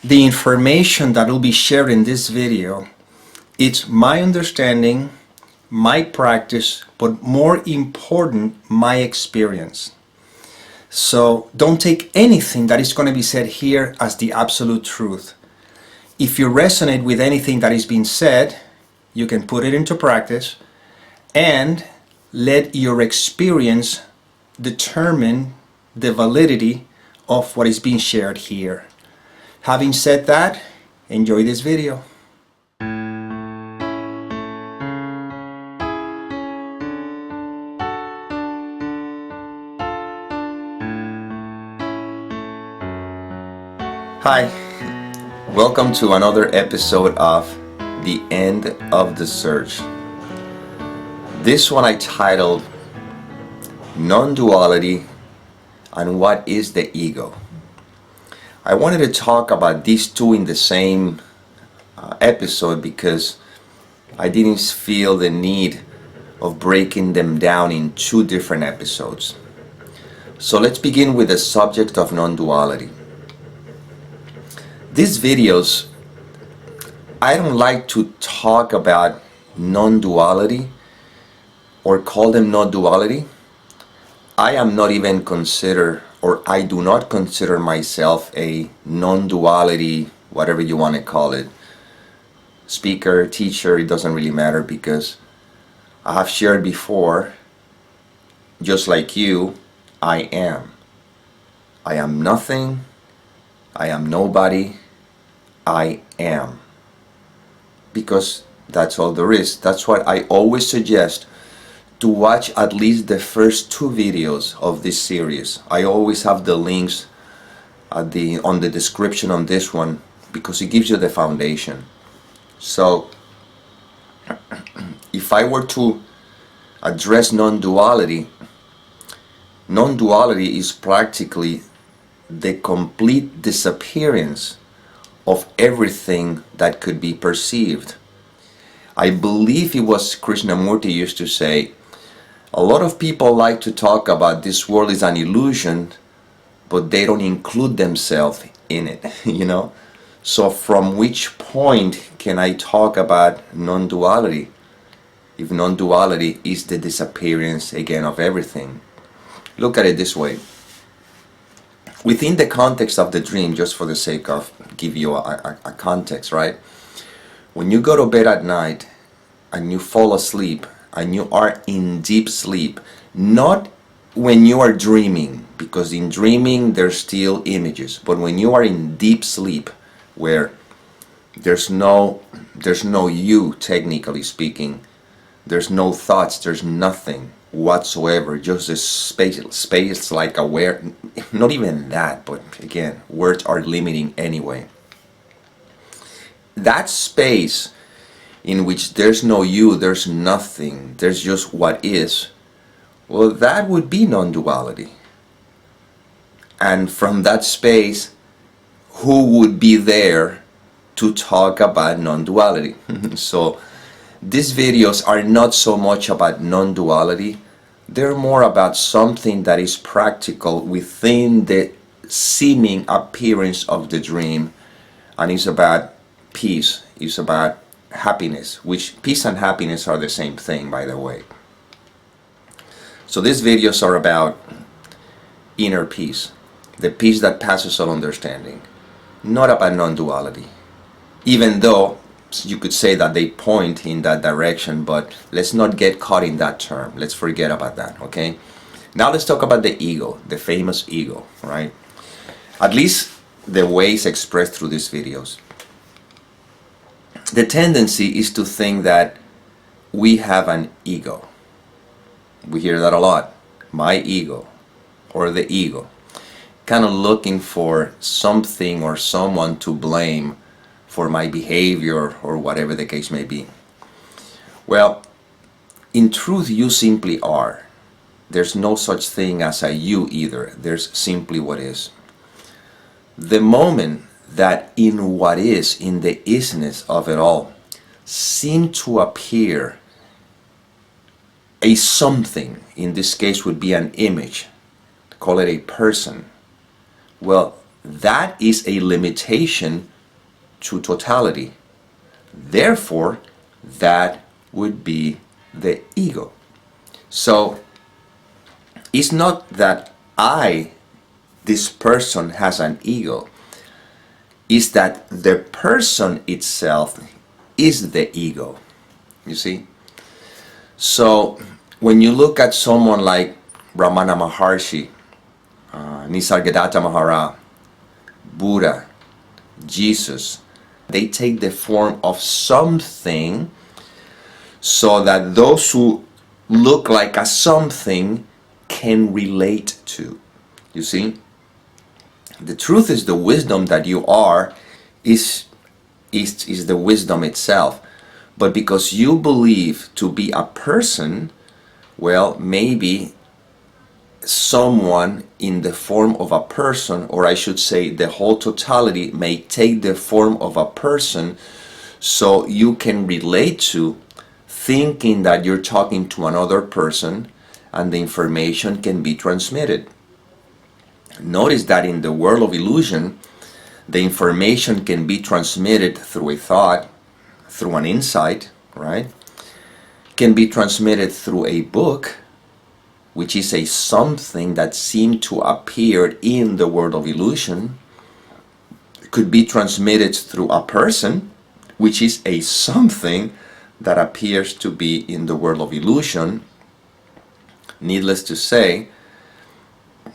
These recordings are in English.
The information that will be shared in this video, it's my understanding, my practice, but more important, my experience. So don't take anything that is going to be said here as the absolute truth. If you resonate with anything that is being said, you can put it into practice and let your experience determine the validity of what is being shared here. Having said that, enjoy this video. Hi, welcome to another episode of The End of the Search. This one I titled Non-Duality and What is the Ego. I wanted to talk about these two in the same episode because I didn't feel the need of breaking them down in two different episodes. So let's begin with the subject of non-duality. These videos, I don't like to talk about non-duality or call them non-duality. I am not even consider, or I do not consider myself a non-duality, whatever you want to call it, speaker, teacher, it doesn't really matter, because I have shared before, just like you, I am. I am nothing. I am nobody. I am. Because that's all there is. That's what I always suggest, to watch at least the first two videos of this series. I always have the links on the description on this one because it gives you the foundation. So if I were to address non-duality, non-duality is practically the complete disappearance of everything that could be perceived. I believe it was Krishnamurti used to say, a lot of people like to talk about this world is an illusion, but they don't include themselves in it, you know? So from which point can I talk about non-duality if non-duality is the disappearance again of everything? Look at it this way. Within the context of the dream, just for the sake of give you a context, right? When you go to bed at night and you fall asleep and you are in deep sleep, not when you are dreaming, because in dreaming there's still images, but when you are in deep sleep where there's no you, technically speaking, there's no thoughts, there's nothing whatsoever, just a space like aware, not even that, but again, words are limiting anyway. That space in which there's no you, there's nothing, there's just what is, well, that would be non-duality. And from that space, who would be there to talk about non-duality? So these videos are not so much about non-duality, they're more about something that is practical within the seeming appearance of the dream, and it's about peace, it's about happiness, which peace and happiness are the same thing, by the way. So these videos are about inner peace, the peace that passes all understanding, not about non-duality, even though you could say that they point in that direction, but let's not get caught in that term. Let's forget about that, okay? Now let's talk about the ego, the famous ego, right? At least the ways expressed through these videos. The tendency is to think that we have an ego. We hear that a lot. My ego, or the ego. Kind of looking for something or someone to blame for my behavior or whatever the case may be. Well, in truth, you simply are. There's no such thing as a you either. There's simply what is. The moment that in what is, in the isness of it all, seem to appear a something, in this case would be an image, call it a person, well, that is a limitation to totality. Therefore, that would be the ego. So, it's not that this person has an ego. It's that the person itself is the ego. You see? So, when you look at someone like Ramana Maharshi, Nisargadatta Maharaj, Buddha, Jesus, they take the form of something so that those who look like a something can relate to. You see? The truth is the wisdom that you are is the wisdom itself. But because you believe to be a person, well, maybe someone in the form of a person, or I should say the whole totality may take the form of a person, so you can relate to, thinking that you're talking to another person, and the information can be transmitted. Notice that in the world of illusion, the information can be transmitted through a thought, through an insight, right? Can be transmitted through a book, which is a something that seemed to appear in the world of illusion. Could be transmitted through a person, which is a something that appears to be in the world of illusion. Needless to say,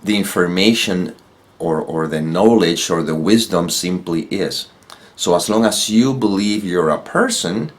the information or the knowledge or the wisdom simply is. So as long as you believe you're a person,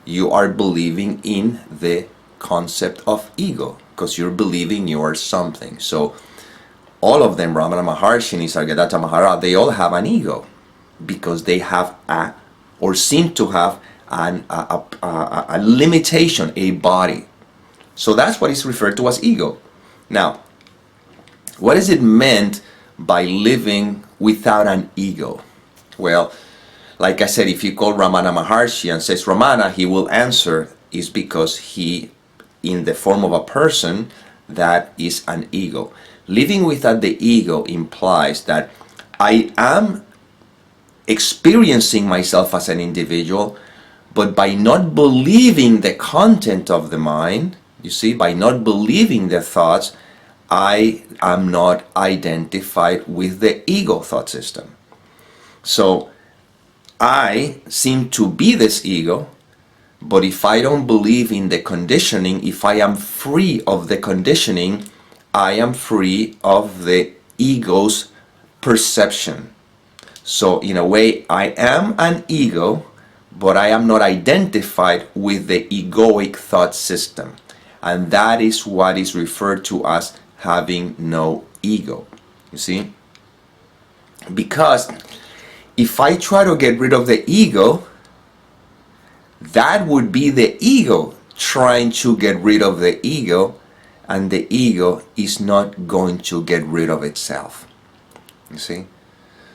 you are believing in the concept of ego, because you're believing you are something. So all of them, Ramana Maharshi, Nisargadatta Maharaj, they all have an ego, because they have or seem to have a limitation, a body. So that's what is referred to as ego. Now, what is it meant by living without an ego? Well, like I said, if you call Ramana Maharshi and says Ramana, he will answer is because he, in the form of a person, that is an ego. Living without the ego implies that I am experiencing myself as an individual, but by not believing the content of the mind, you see, by not believing the thoughts, I am not identified with the ego thought system. So I seem to be this ego, but if I don't believe in the conditioning, if I am free of the conditioning, I am free of the ego's perception. So in a way, I am an ego, but I am not identified with the egoic thought system. And that is what is referred to as having no ego. You see? Because if I try to get rid of the ego, that would be the ego trying to get rid of the ego, and the ego is not going to get rid of itself. You see?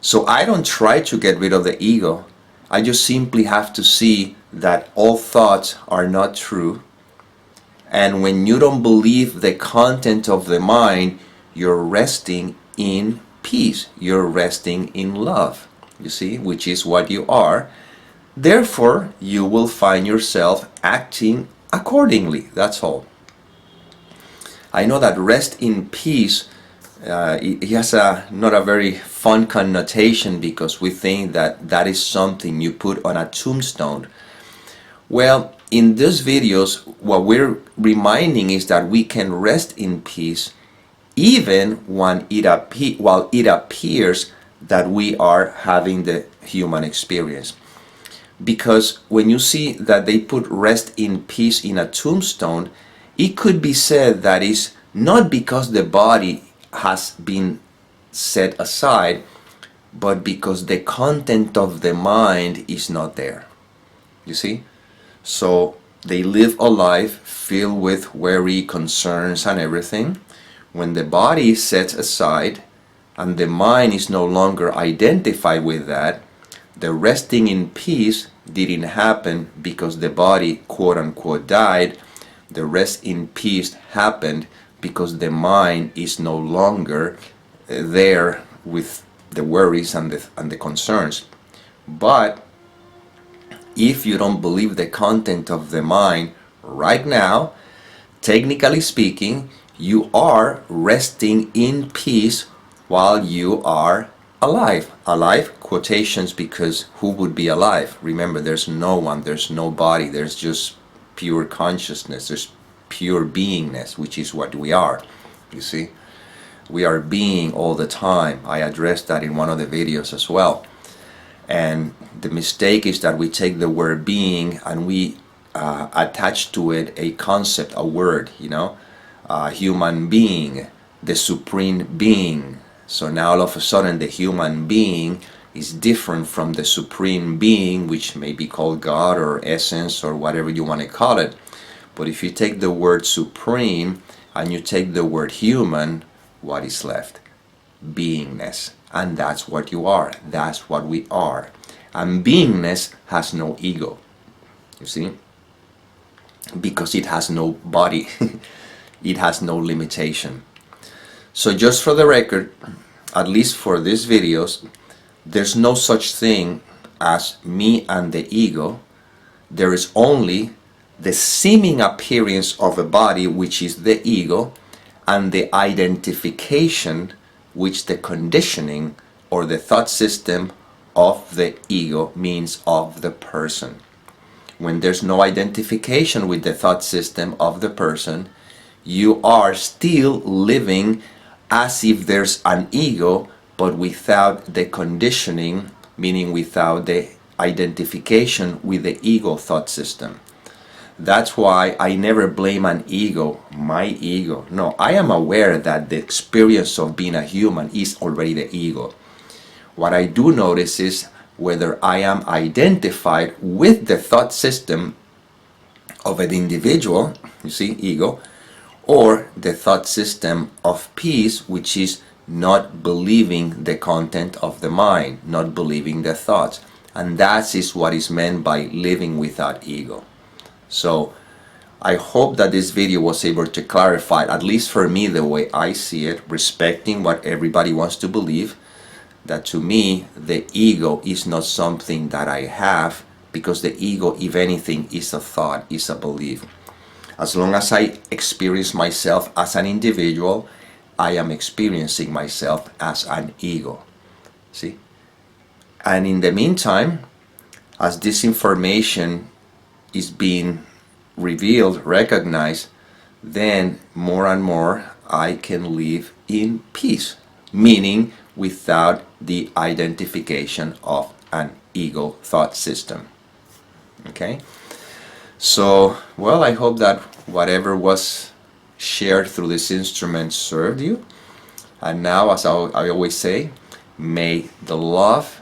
So I don't try to get rid of the ego. I just simply have to see that all thoughts are not true. And when you don't believe the content of the mind, you're resting in peace. You're resting in love, you see, which is what you are. Therefore, you will find yourself acting accordingly. That's all. I know that rest in peace, it has not a very fun connotation, because we think that that is something you put on a tombstone. Well, in these videos, what we're reminding is that we can rest in peace even when while it appears that we are having the human experience. Because when you see that they put rest in peace in a tombstone, it could be said that is not because the body has been set aside, but because the content of the mind is not there. You see? So they live a life filled with worry, concerns, and everything. When the body is set aside and the mind is no longer identified with that, the resting in peace didn't happen because the body, quote unquote, died. The rest in peace happened because the mind is no longer there with the worries and the concerns. But if you don't believe the content of the mind right now, technically speaking, you are resting in peace while you are alive. Alive, quotations, because who would be alive? Remember, there's no one, there's no body, there's just pure consciousness, there's pure beingness, which is what we are. You see? We are being all the time. I addressed that in one of the videos as well. And the mistake is that we take the word being and we attach to it a concept, a word, human being, the supreme being. So now all of a sudden the human being is different from the supreme being, which may be called God or essence or whatever you want to call it. But if you take the word supreme and you take the word human, what is left? Beingness. And that's what you are. That's what we are. And beingness has no ego. You see? Because it has no body. It has no limitation. So just for the record, at least for these videos, there's no such thing as me and the ego. There is only the seeming appearance of a body, which is the ego, and the identification, which the conditioning or the thought system of the ego means of the person. When there's no identification with the thought system of the person, you are still living as if there's an ego, but without the conditioning, meaning without the identification with the ego thought system. That's why I never blame an ego, my ego. No, I am aware that the experience of being a human is already the ego. What I do notice is whether I am identified with the thought system of an individual, you see, ego, or the thought system of peace, which is not believing the content of the mind, not believing the thoughts. And that is what is meant by living without ego. So I hope that this video was able to clarify, at least for me, the way I see it, respecting what everybody wants to believe, that to me the ego is not something that I have, because the ego, if anything, is a thought, is a belief. As long as I experience myself as an individual, I am experiencing myself as an ego. See? And in the meantime, as this information is being revealed, recognized, then more and more I can live in peace, meaning without the identification of an ego thought system. Okay? So, well, I hope that whatever was shared through this instrument served you. And now, as I always say, may the love...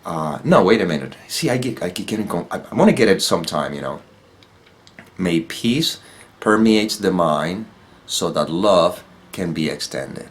no, wait a minute. See, I keep getting... I want to get it sometime, May peace permeate the mind so that love can be extended.